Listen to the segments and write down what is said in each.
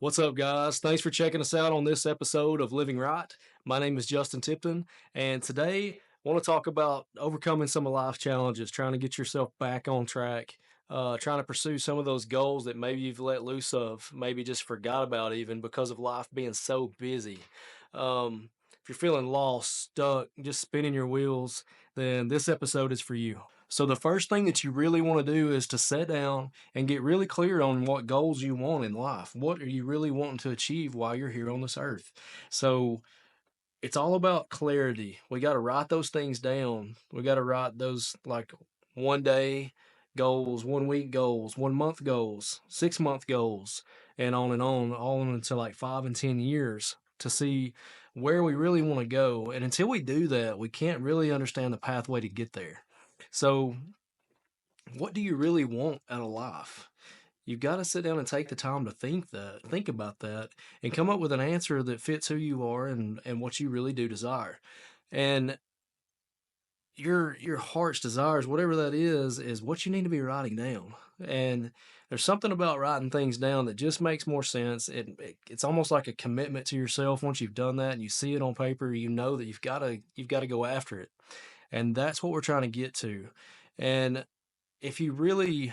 What's up, guys? Thanks for checking us out on this episode of Living Right. My name is Justin Tipton, and today I want to talk about overcoming some of life's challenges, trying to get yourself back on track, trying to pursue some of those goals that maybe you've let loose of, maybe just forgot about even because of life being so busy. If you're feeling lost, stuck, just spinning your wheels, then this episode is for you. So, the first thing that you really want to do is to sit down and get really clear on what goals you want in life. What are you really wanting to achieve while you're here on this earth? So it's all about clarity. We got to write those things down. We got to write those like 1 day goals, 1 week goals, 1 month goals, 6 month goals, and on, all into like 5 and 10 years to see where we really want to go. And until we do that, we can't really understand the pathway to get there. So, what do you really want out of life? You've got to sit down and take the time to think about that, and come up with an answer that fits who you are and what you really do desire. And your heart's desires, whatever that is what you need to be writing down. And there's something about writing things down that just makes more sense. It's almost like a commitment to yourself. Once you've done that and you see it on paper, you know that you've got to go after it. And that's what we're trying to get to. And if you really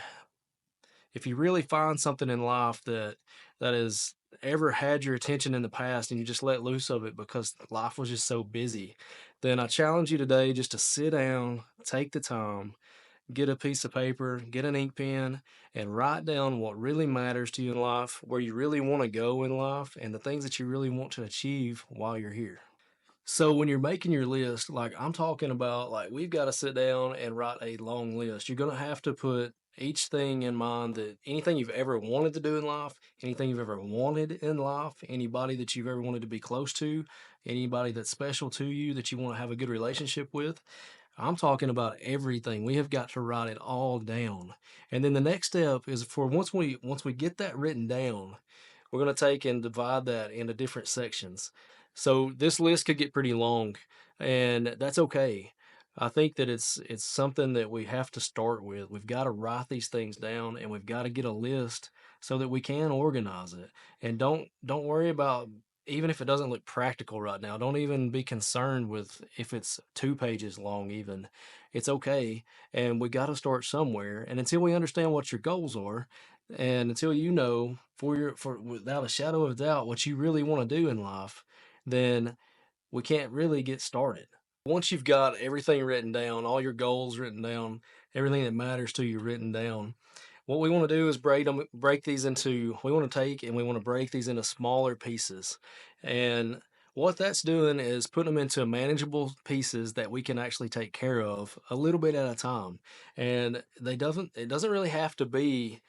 if you really find something in life that has ever had your attention in the past and you just let loose of it because life was just so busy, then I challenge you today just to sit down, take the time, get a piece of paper, get an ink pen, and write down what really matters to you in life, where you really want to go in life, and the things that you really want to achieve while you're here. So when you're making your list, like I'm talking about, like we've got to sit down and write a long list. You're going to have to put each thing in mind, that anything you've ever wanted to do in life, anything you've ever wanted in life, anybody that you've ever wanted to be close to, anybody that's special to you that you want to have a good relationship with. I'm talking about everything. We have got to write it all down. And then the next step is for once we get that written down, we're going to take and divide that into different sections. So this list could get pretty long, and that's okay. I think that it's something that we have to start with. We've got to write these things down, and we've got to get a list so that we can organize it. And don't worry about, even if it doesn't look practical right now. Don't even be concerned with if it's 2 pages long even. It's okay. And we got to start somewhere. And until we understand what your goals are, and until you know for without a shadow of a doubt what you really want to do in life, then we can't really get started. Once you've got everything written down, all your goals written down, everything that matters to you written down, what we want to do is break these into, we want to take and we want to break these into smaller pieces. And what that's doing is putting them into manageable pieces that we can actually take care of a little bit at a time. And it doesn't really have to be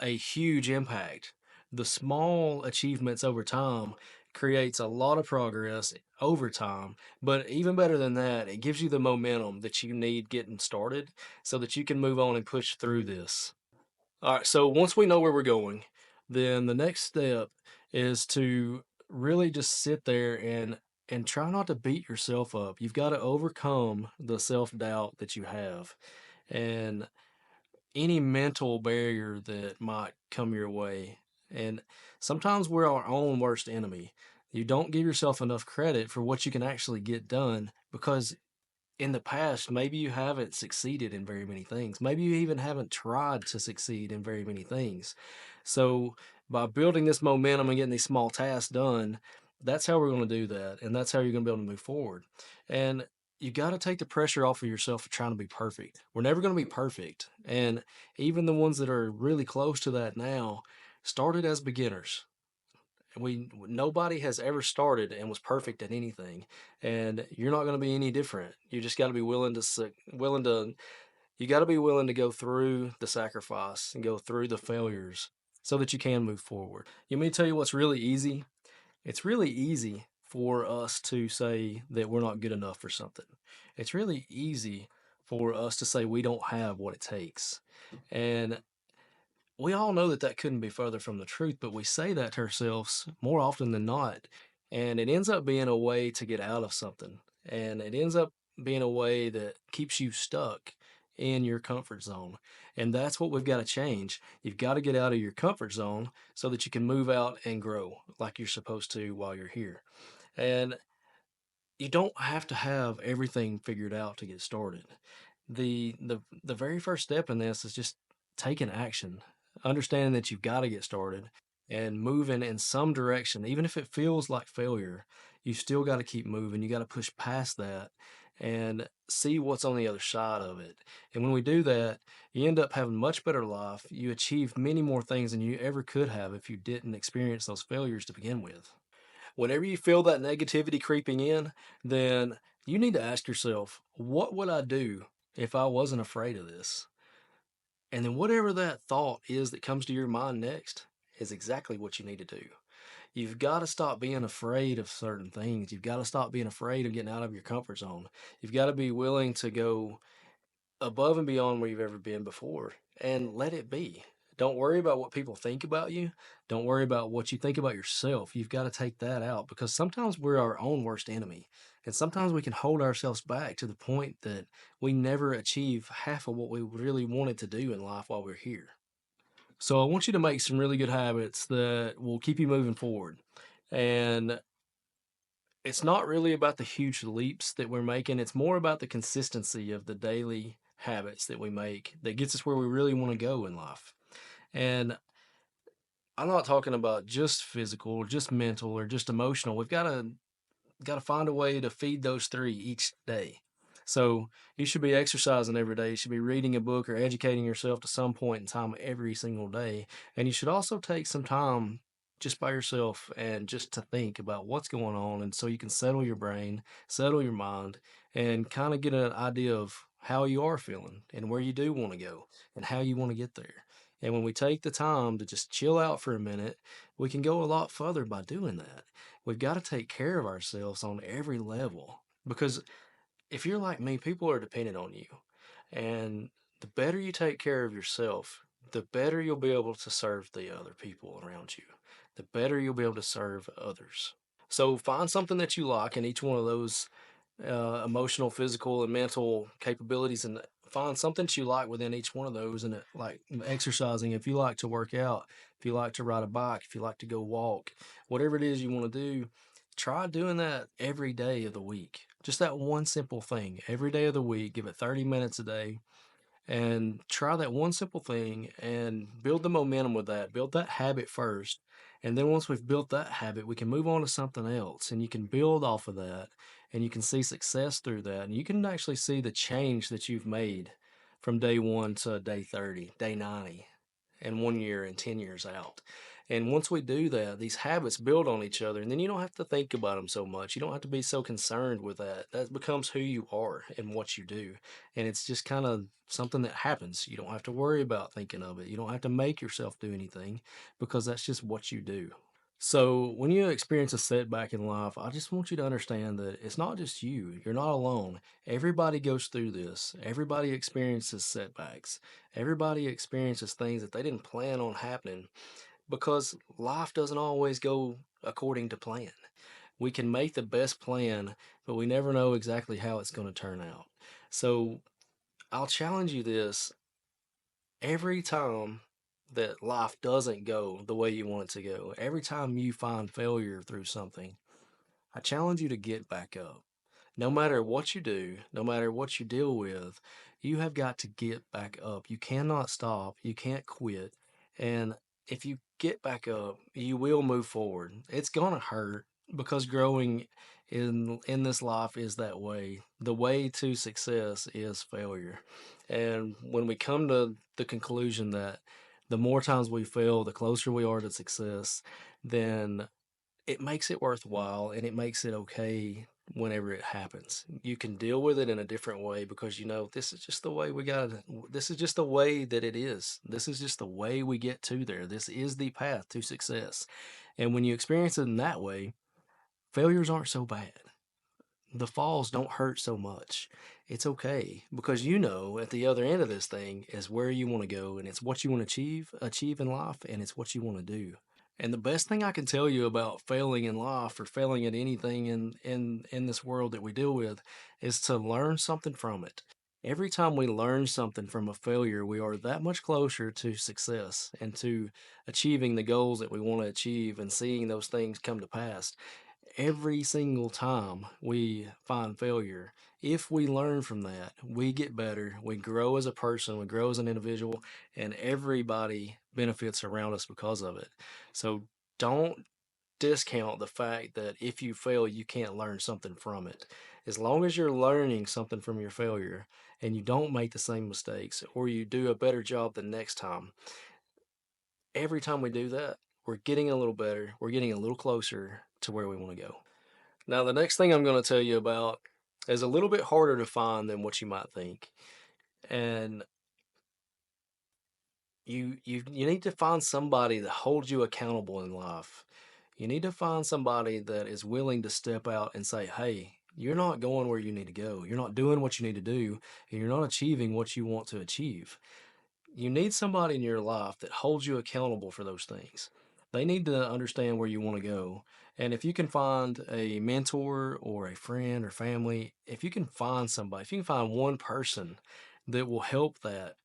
a huge impact. The small achievements over time creates a lot of progress over time. But even better than that, it gives you the momentum that you need getting started so that you can move on and push through this. All right, so once we know where we're going, then the next step is to really just sit there and try not to beat yourself up. You've got to overcome the self-doubt that you have. And any mental barrier that might come your way. And sometimes we're our own worst enemy. You don't give yourself enough credit for what you can actually get done because in the past, maybe you haven't succeeded in very many things. Maybe you even haven't tried to succeed in very many things. So, by building this momentum and getting these small tasks done, that's how we're going to do that. And that's how you're going to be able to move forward. And you got to take the pressure off of yourself for trying to be perfect. We're never going to be perfect. And even the ones that are really close to that now started as beginners. Nobody has ever started and was perfect at anything, and you're not going to be any different. You just got to be you got to be willing to go through the sacrifice and go through the failures so that you can move forward. You may tell you what's really easy. It's really easy for us to say that we're not good enough for something. It's really easy for us to say we don't have what it takes. And we all know that that couldn't be further from the truth, but we say that to ourselves more often than not. And it ends up being a way to get out of something. And it ends up being a way that keeps you stuck in your comfort zone. And that's what we've got to change. You've got to get out of your comfort zone so that you can move out and grow like you're supposed to while you're here. And you don't have to have everything figured out to get started. The very first step in this is just taking action, understanding that you've got to get started and moving in some direction. Even if it feels like failure, you still got to keep moving. You got to push past that and see what's on the other side of it. And when we do that, you end up having much better life. You achieve many more things than you ever could have if you didn't experience those failures to begin with. Whenever you feel that negativity creeping in, then you need to ask yourself, what would I do if I wasn't afraid of this? And then whatever that thought is that comes to your mind next is exactly what you need to do. You've got to stop being afraid of certain things. You've got to stop being afraid of getting out of your comfort zone. You've got to be willing to go above and beyond where you've ever been before and let it be. Don't worry about what people think about you. Don't worry about what you think about yourself. You've got to take that out because sometimes we're our own worst enemy. And sometimes we can hold ourselves back to the point that we never achieve half of what we really wanted to do in life while we're here. So I want you to make some really good habits that will keep you moving forward. And it's not really about the huge leaps that we're making. It's more about the consistency of the daily habits that we make that gets us where we really want to go in life. And I'm not talking about just physical or just mental or just emotional. We've got to find a way to feed those three each day. So you should be exercising every day. You should be reading a book or educating yourself to some point in time every single day. And you should also take some time just by yourself and just to think about what's going on. And so you can settle your brain, settle your mind, and kind of get an idea of how you are feeling and where you do want to go and how you want to get there. And when we take the time to just chill out for a minute, we can go a lot further by doing that. We've got to take care of ourselves on every level because if you're like me, people are dependent on you. And the better you take care of yourself, the better you'll be able to serve the other people around you. The better you'll be able to serve others. So find something that you like in each one of those emotional, physical, and mental capabilities, and find something that you like within each one of those. And like exercising, if you like to work out, if you like to ride a bike, if you like to go walk, whatever it is you want to do, try doing that every day of the week. Just that one simple thing every day of the week. Give it 30 minutes a day and try that one simple thing and build the momentum with that. Build that habit first. And then once we've built that habit, we can move on to something else and you can build off of that and you can see success through that. And you can actually see the change that you've made from day one to day 30, day 90, and 1 year and 10 years out. And once we do that, these habits build on each other, and then you don't have to think about them so much. You don't have to be so concerned with that. That becomes who you are and what you do. And it's just kind of something that happens. You don't have to worry about thinking of it. You don't have to make yourself do anything because that's just what you do. So, when you experience a setback in life, I just want you to understand that it's not just you. You're not alone. Everybody goes through this. Everybody experiences setbacks. Everybody experiences things that they didn't plan on happening because life doesn't always go according to plan. We can make the best plan, but we never know exactly how it's going to turn out. So, I'll challenge you this every time that life doesn't go the way you want it to go, every time you find failure through something, I challenge you to get back up. No matter what you do, no matter what you deal with, you have got to get back up. You cannot stop. You can't quit. And if you get back up, you will move forward. It's going to hurt because growing in this life is that way. The way to success is failure. And when we come to the conclusion that the more times we fail, the closer we are to success, then it makes it worthwhile and it makes it okay whenever it happens. You can deal with it in a different way because you know this is just the way we got to, this is just the way that it is. This is just the way we get to there. This is the path to success. And when you experience it in that way, failures aren't so bad. The falls don't hurt so much. It's okay because you know at the other end of this thing is where you want to go and it's what you want to achieve in life and it's what you want to do. And the best thing I can tell you about failing in life or failing at anything in this world that we deal with is to learn something from it. Every time we learn something from a failure, we are that much closer to success and to achieving the goals that we want to achieve and seeing those things come to pass. Every single time we find failure, if we learn from that, we get better, we grow as a person, we grow as an individual, and everybody benefits around us because of it. So don't discount the fact that if you fail, you can't learn something from it. As long as you're learning something from your failure and you don't make the same mistakes or you do a better job the next time, every time we do that, we're getting a little better, we're getting a little closer to where we want to go. Now, the next thing I'm going to tell you about is a little bit harder to find than what you might think. And you need to find somebody that holds you accountable in life. You need to find somebody that is willing to step out and say, "Hey, you're not going where you need to go. You're not doing what you need to do, and you're not achieving what you want to achieve." You need somebody in your life that holds you accountable for those things. They need to understand where you want to go. And if you can find a mentor or a friend or family, if you can find somebody, if you can find one person that will help that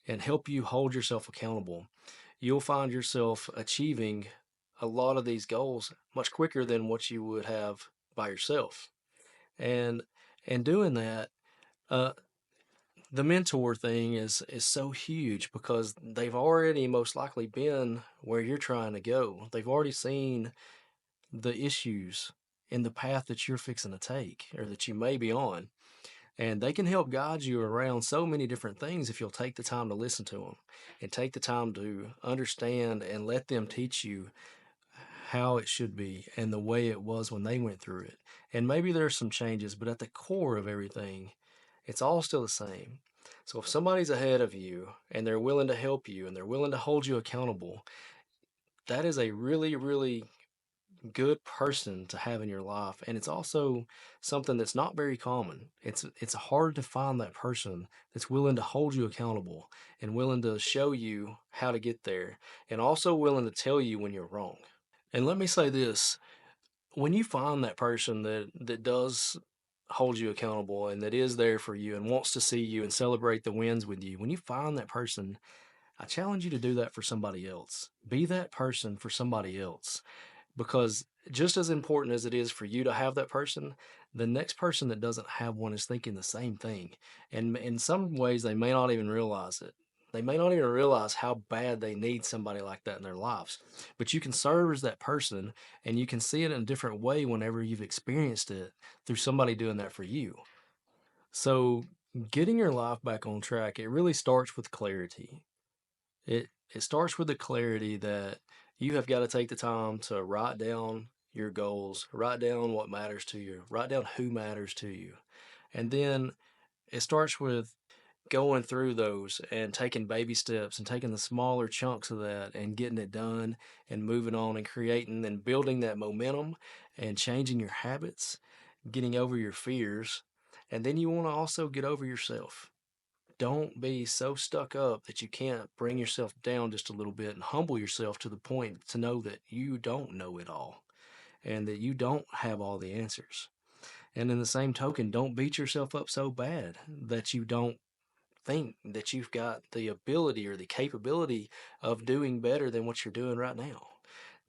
and help you hold yourself accountable, you'll find yourself achieving a lot of these goals much quicker than what you would have by yourself. And doing that, uh, the mentor thing is so huge because they've already most likely been where you're trying to go. They've already seen the issues in the path that you're fixing to take or that you may be on. And they can help guide you around so many different things if you'll take the time to listen to them and take the time to understand and let them teach you how it should be and the way it was when they went through it. And maybe there's some changes, but at the core of everything, it's all still the same. So if somebody's ahead of you and they're willing to help you and they're willing to hold you accountable, that is a really, really good person to have in your life. And it's also something that's not very common. It's hard to find that person that's willing to hold you accountable and willing to show you how to get there and also willing to tell you when you're wrong. And let me say this, when you find that person that does hold you accountable and that is there for you and wants to see you and celebrate the wins with you, when you find that person, I challenge you to do that for somebody else. Be that person for somebody else because just as important as it is for you to have that person, the next person that doesn't have one is thinking the same thing. And in some ways, they may not even realize it. They may not even realize how bad they need somebody like that in their lives. But you can serve as that person and you can see it in a different way whenever you've experienced it through somebody doing that for you. So, getting your life back on track, it really starts with clarity. It starts with the clarity that you have got to take the time to write down your goals, write down what matters to you, write down who matters to you. And then it starts with going through those and taking baby steps and taking the smaller chunks of that and getting it done and moving on and creating and building that momentum and changing your habits, getting over your fears. And then you want to also get over yourself. Don't be so stuck up that you can't bring yourself down just a little bit and humble yourself to the point to know that you don't know it all and that you don't have all the answers. And in the same token, don't beat yourself up so bad that you don't think that you've got the ability or the capability of doing better than what you're doing right now.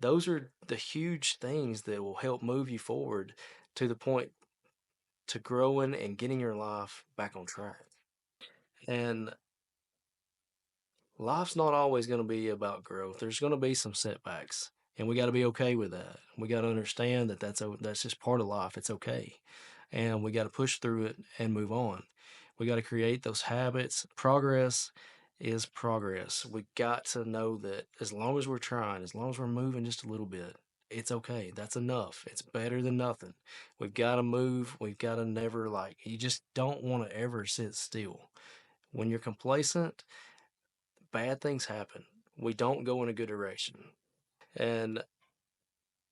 Those are the huge things that will help move you forward to the point to growing and getting your life back on track. And life's not always going to be about growth. There's going to be some setbacks, and we got to be okay with that. We got to understand that that's just part of life. It's okay, and we got to push through it and move on. We got to create those habits. Progress is progress. We got to know that as long as we're trying, as long as we're moving just a little bit, it's okay. That's enough. It's better than nothing. We've got to move. We've got to never you just don't want to ever sit still. When you're complacent, bad things happen. We don't go in a good direction. And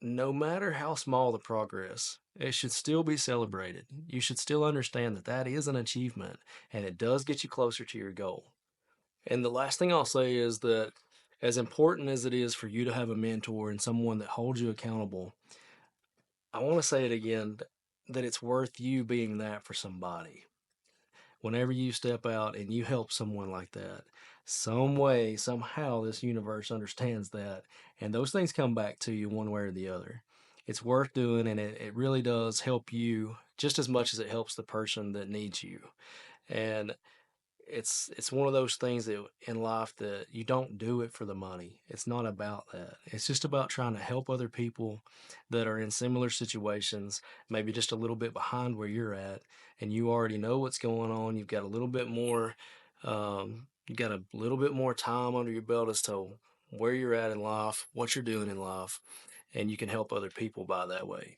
no matter how small the progress, it should still be celebrated. You should still understand that that is an achievement and it does get you closer to your goal. And the last thing I'll say is that as important as it is for you to have a mentor and someone that holds you accountable, I want to say it again that it's worth you being that for somebody. whenever you step out and you help someone like that, some way, somehow, this universe understands that, and those things come back to you one way or the other. It's worth doing, and it really does help you just as much as it helps the person that needs you. And it's one of those things that in life that you don't do it for the money. It's not about that. It's just about trying to help other people that are in similar situations, maybe just a little bit behind where you're at, and you already know what's going on. You've got a little bit more, you got a little bit more time under your belt as to where you're at in life, what you're doing in life, and you can help other people by that way.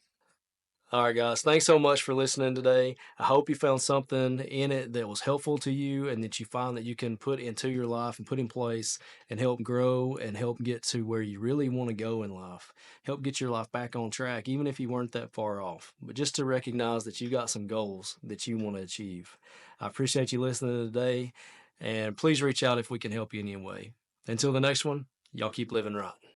All right, guys. Thanks so much for listening today. I hope you found something in it that was helpful to you and that you find that you can put into your life and put in place and help grow and help get to where you really want to go in life. Help get your life back on track, even if you weren't that far off. But just to recognize that you got some goals that you want to achieve. I appreciate you listening today, and please reach out if we can help you in any way. Until the next one, y'all keep living right.